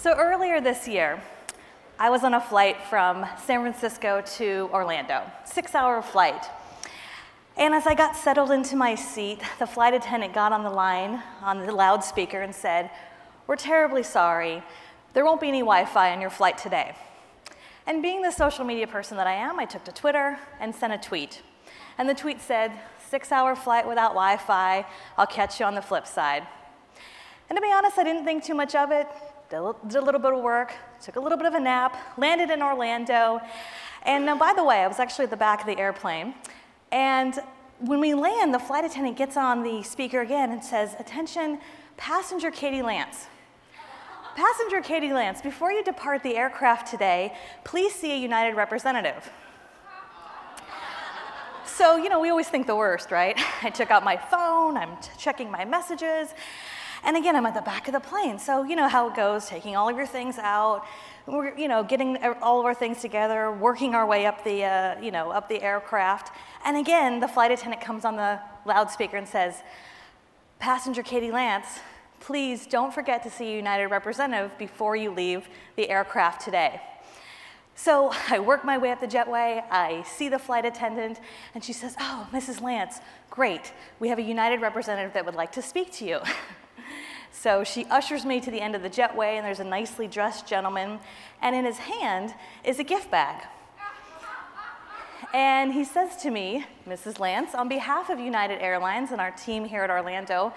So earlier this year, I was on a flight from San Francisco to Orlando, 6-hour flight. And as I got settled into my seat, the flight attendant got on the line on the loudspeaker and said, "We're terribly sorry. There won't be any Wi-Fi on your flight today." And being the social media person that I am, I took to Twitter and sent a tweet. And the tweet said, "6-hour flight without Wi-Fi. I'll catch you on the flip side." And to be honest, I didn't think too much of it. Did a little bit of work, took a little bit of a nap, landed in Orlando. And by the way, I was actually at the back of the airplane. And when we land, the flight attendant gets on the speaker again and says, "Attention, passenger Katie Lance. Passenger Katie Lance, before you depart the aircraft today, please see a United representative." So, we always think the worst, right? I took out my phone, I'm checking my messages, and again, I'm at the back of the plane. So, you know how it goes, taking all of your things out, we're, getting all of our things together, working our way up the, up the aircraft. And again, the flight attendant comes on the loudspeaker and says, "Passenger Katie Lance, please don't forget to see a United representative before you leave the aircraft today." So I work my way up the jetway, I see the flight attendant, and she says, "Oh, Mrs. Lance, great. We have a United representative that would like to speak to you." So she ushers me to the end of the jetway, and there's a nicely dressed gentleman, and in his hand is a gift bag. And he says to me, "Mrs. Lance, on behalf of United Airlines and our team here at Orlando,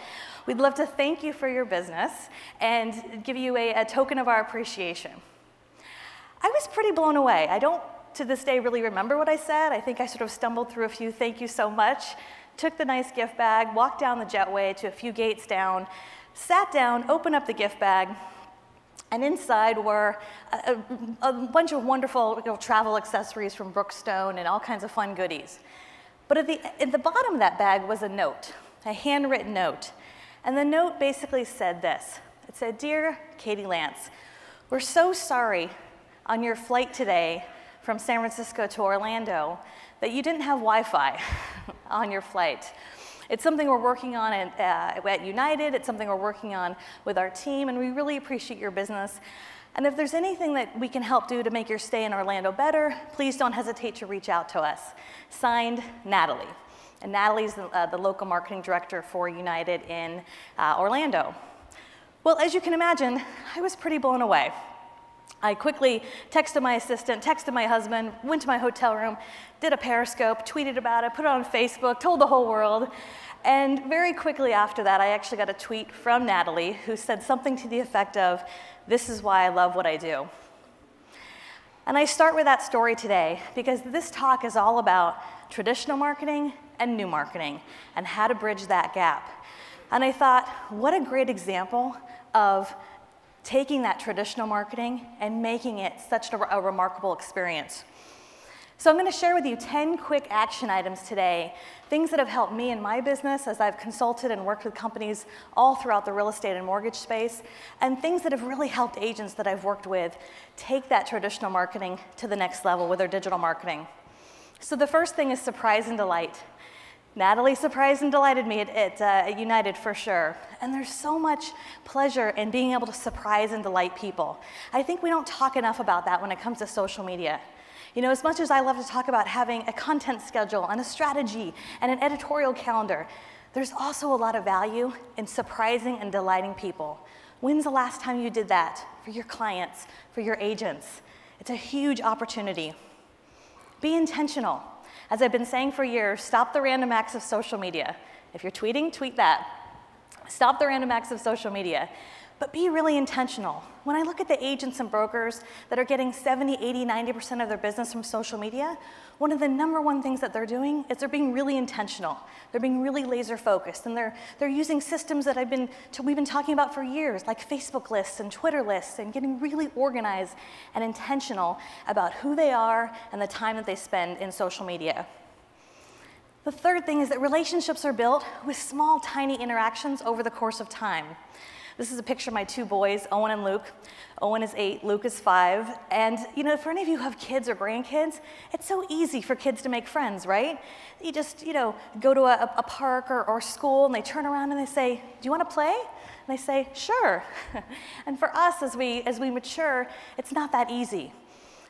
we'd love to thank you for your business and give you a token of our appreciation." I was pretty blown away. I don't, to this day, really remember what I said. I think I sort of stumbled through a few "thank you so much," took the nice gift bag, walked down the jetway to a few gates down, sat down, opened up the gift bag, and inside were a bunch of wonderful travel accessories from Brookstone and all kinds of fun goodies. But at the bottom of that bag was a note, a handwritten note. And the note basically said this. It said, "Dear Katie Lance, we're so sorry on your flight today from San Francisco to Orlando that you didn't have Wi-Fi on your flight. It's something we're working on at United, it's something we're working on with our team, and we really appreciate your business. And if there's anything that we can help do to make your stay in Orlando better, please don't hesitate to reach out to us." Signed, Natalie. And Natalie's the local marketing director for United in Orlando. Well, as you can imagine, I was pretty blown away. I quickly texted my assistant, texted my husband, went to my hotel room, did a Periscope, tweeted about it, put it on Facebook, told the whole world. And very quickly after that, I actually got a tweet from Natalie who said something to the effect of, "This is why I love what I do." And I start with that story today because this talk is all about traditional marketing and new marketing and how to bridge that gap. And I thought, what a great example of taking that traditional marketing and making it such a remarkable experience. So I'm going to share with you 10 quick action items today, things that have helped me in my business as I've consulted and worked with companies all throughout the real estate and mortgage space, and things that have really helped agents that I've worked with take that traditional marketing to the next level with their digital marketing. So the first thing is surprise and delight. Natalie surprised and delighted me at United for sure. And there's so much pleasure in being able to surprise and delight people. I think we don't talk enough about that when it comes to social media. As much as I love to talk about having a content schedule and a strategy and an editorial calendar, there's also a lot of value in surprising and delighting people. When's the last time you did that for your clients, for your agents? It's a huge opportunity. Be intentional. As I've been saying for years, stop the random acts of social media. If you're tweeting, tweet that. Stop the random acts of social media. But be really intentional. When I look at the agents and brokers that are getting 70, 80, 90% of their business from social media, one of the #1 things that they're doing is they're being really intentional. They're being really laser focused, and they're using systems that we've been talking about for years, like Facebook lists and Twitter lists, and getting really organized and intentional about who they are and the time that they spend in social media. The third thing is that relationships are built with small, tiny interactions over the course of time. This is a picture of my two boys, Owen and Luke. Owen is 8, Luke is 5. And you know, for any of you who have kids or grandkids, it's so easy for kids to make friends, right? You just, you know, go to a park or school and they turn around and they say, do you want to play? And they say, sure. And for us, as we mature, it's not that easy.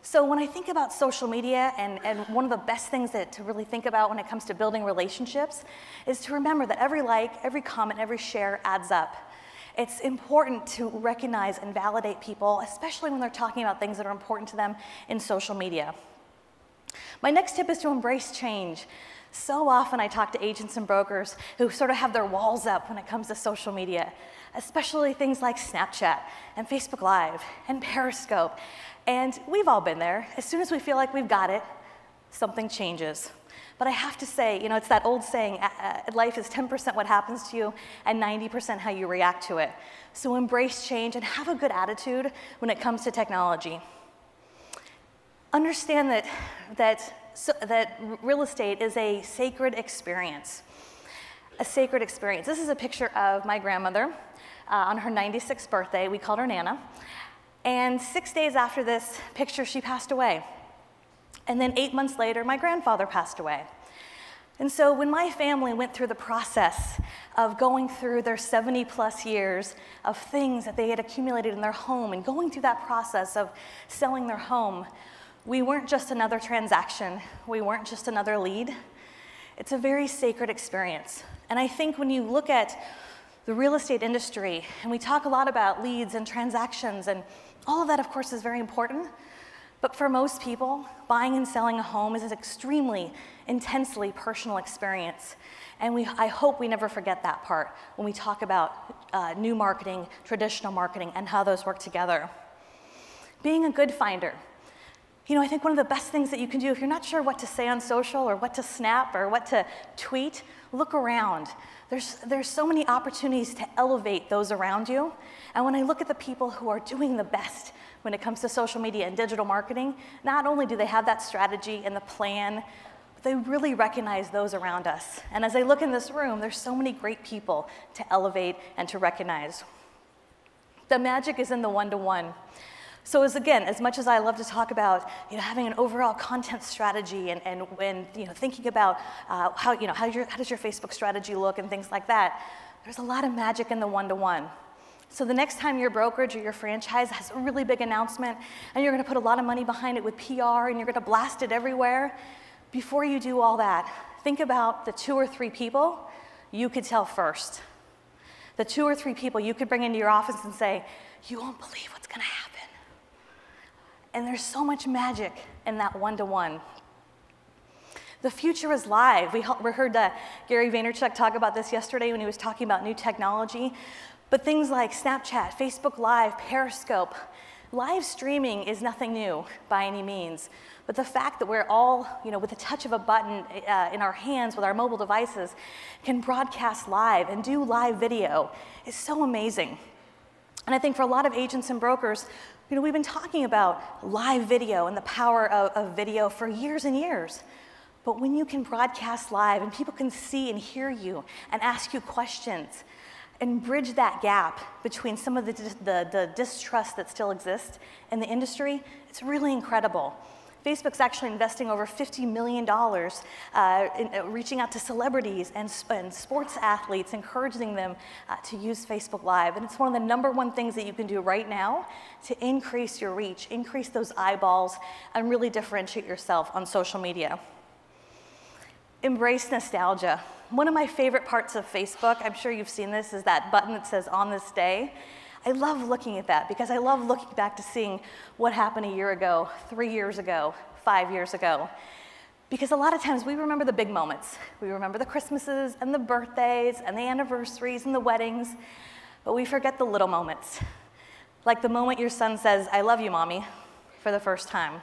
So when I think about social media, and one of the best things to really think about when it comes to building relationships is to remember that every like, every comment, every share adds up. It's important to recognize and validate people, especially when they're talking about things that are important to them in social media. My next tip is to embrace change. So often I talk to agents and brokers who sort of have their walls up when it comes to social media, especially things like Snapchat and Facebook Live and Periscope. And we've all been there. As soon as we feel like we've got it, something changes. But I have to say, you know, it's that old saying, life is 10% what happens to you and 90% how you react to it. So embrace change and have a good attitude when it comes to technology. Understand that real estate is a sacred experience. A sacred experience. This is a picture of my grandmother on her 96th birthday. We called her Nana. And 6 days after this picture, she passed away. And then 8 months later, my grandfather passed away. And so when my family went through the process of going through their 70+ years of things that they had accumulated in their home and going through that process of selling their home, we weren't just another transaction. We weren't just another lead. It's a very sacred experience. And I think when you look at the real estate industry, and we talk a lot about leads and transactions, and all of that, of course, is very important. But for most people, buying and selling a home is an extremely, intensely personal experience. And I hope we never forget that part when we talk about new marketing, traditional marketing, and how those work together. Being a good finder. You know, I think one of the best things that you can do if you're not sure what to say on social or what to snap or what to tweet, look around. There's so many opportunities to elevate those around you. And when I look at the people who are doing the best when it comes to social media and digital marketing, not only do they have that strategy and the plan, but they really recognize those around us. And as I look in this room, there's so many great people to elevate and to recognize. The magic is in the one-to-one. So as much as I love to talk about, you know, having an overall content strategy and you know, thinking about how does your Facebook strategy look and things like that, there's a lot of magic in the one-to-one. So the next time your brokerage or your franchise has a really big announcement and you're going to put a lot of money behind it with PR and you're going to blast it everywhere, before you do all that, think about the 2 or 3 people you could tell first. The 2 or 3 people you could bring into your office and say, you won't believe what's going to happen. And there's so much magic in that one-to-one. The future is live. We heard Gary Vaynerchuk talk about this yesterday when he was talking about new technology. But things like Snapchat, Facebook Live, Periscope, live streaming is nothing new by any means. But the fact that we're all, you know, with the touch of a button in our hands with our mobile devices, can broadcast live and do live video is so amazing. And I think for a lot of agents and brokers, you know, we've been talking about live video and the power of video for years and years. But when you can broadcast live and people can see and hear you and ask you questions and bridge that gap between some of the distrust that still exists in the industry, it's really incredible. Facebook's actually investing over $50 million in reaching out to celebrities and sports athletes, encouraging them to use Facebook Live. And it's one of the #1 things that you can do right now to increase your reach, increase those eyeballs, and really differentiate yourself on social media. Embrace nostalgia. One of my favorite parts of Facebook, I'm sure you've seen this, is that button that says "On this day." I love looking at that because I love looking back to seeing what happened a year ago, 3 years ago, 5 years ago. Because a lot of times we remember the big moments. We remember the Christmases and the birthdays and the anniversaries and the weddings, but we forget the little moments. Like the moment your son says, "I love you, Mommy," for the first time.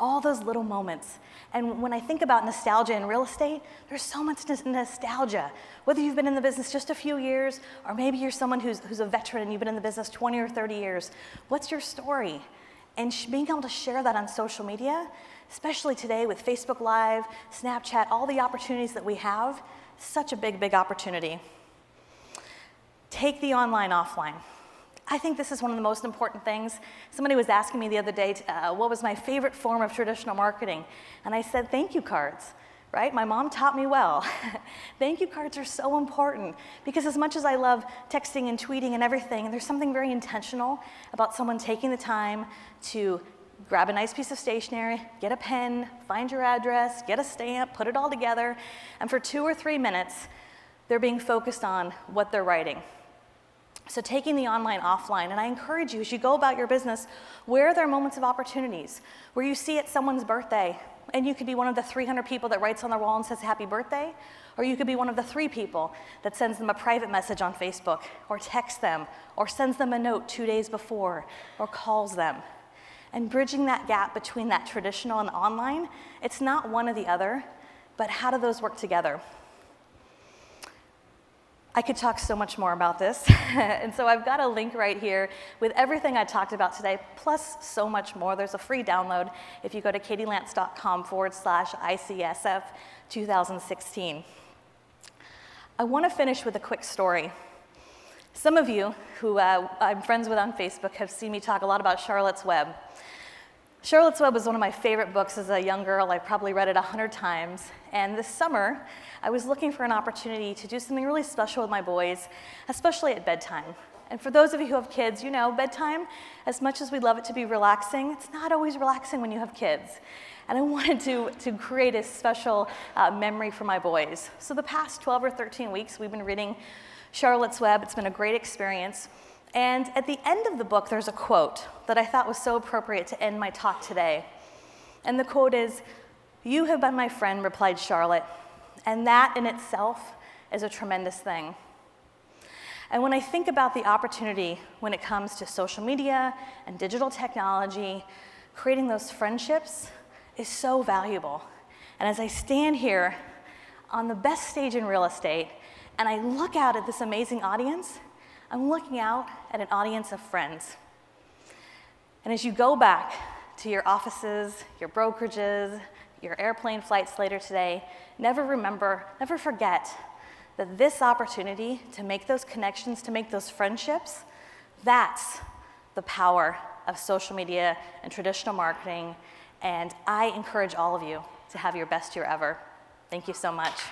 All those little moments. And when I think about nostalgia in real estate, there's so much nostalgia. Whether you've been in the business just a few years, or maybe you're someone who's a veteran and you've been in the business 20 or 30 years, what's your story? And being able to share that on social media, especially today with Facebook Live, Snapchat, all the opportunities that we have, such a big, big opportunity. take the online offline. I think this is one of the most important things. Somebody was asking me the other day, what was my favorite form of traditional marketing? And I said, thank you cards, right? My mom taught me well. Thank you cards are so important because as much as I love texting and tweeting and everything, there's something very intentional about someone taking the time to grab a nice piece of stationery, get a pen, find your address, get a stamp, put it all together, and for 2 or 3 minutes, they're being focused on what they're writing. So taking the online offline, and I encourage you as you go about your business, where are there moments of opportunities where you see it's someone's birthday and you could be one of the 300 people that writes on the wall and says happy birthday, or you could be one of the 3 people that sends them a private message on Facebook or texts them or sends them a note 2 days before or calls them. And bridging that gap between that traditional and online, it's not one or the other, but how do those work together? I could talk so much more about this, and so I've got a link right here with everything I talked about today, plus so much more. There's a free download if you go to katielance.com/ICSF 2016. I want to finish with a quick story. Some of you who I'm friends with on Facebook have seen me talk a lot about Charlotte's Web. Charlotte's Web was one of my favorite books as a young girl. I probably read it 100 times. And this summer, I was looking for an opportunity to do something really special with my boys, especially at bedtime. And for those of you who have kids, you know, bedtime, as much as we love it to be relaxing, it's not always relaxing when you have kids. And I wanted to create a special memory for my boys. So the past 12 or 13 weeks, we've been reading Charlotte's Web. It's been a great experience. And at the end of the book, there's a quote that I thought was so appropriate to end my talk today. And the quote is, "You have been my friend," replied Charlotte, "and that in itself is a tremendous thing." And when I think about the opportunity when it comes to social media and digital technology, creating those friendships is so valuable. And as I stand here on the best stage in real estate, and I look out at this amazing audience, I'm looking out at an audience of friends. And as you go back to your offices, your brokerages, your airplane flights later today, never forget that this opportunity to make those connections, to make those friendships, that's the power of social media and traditional marketing. And I encourage all of you to have your best year ever. Thank you so much.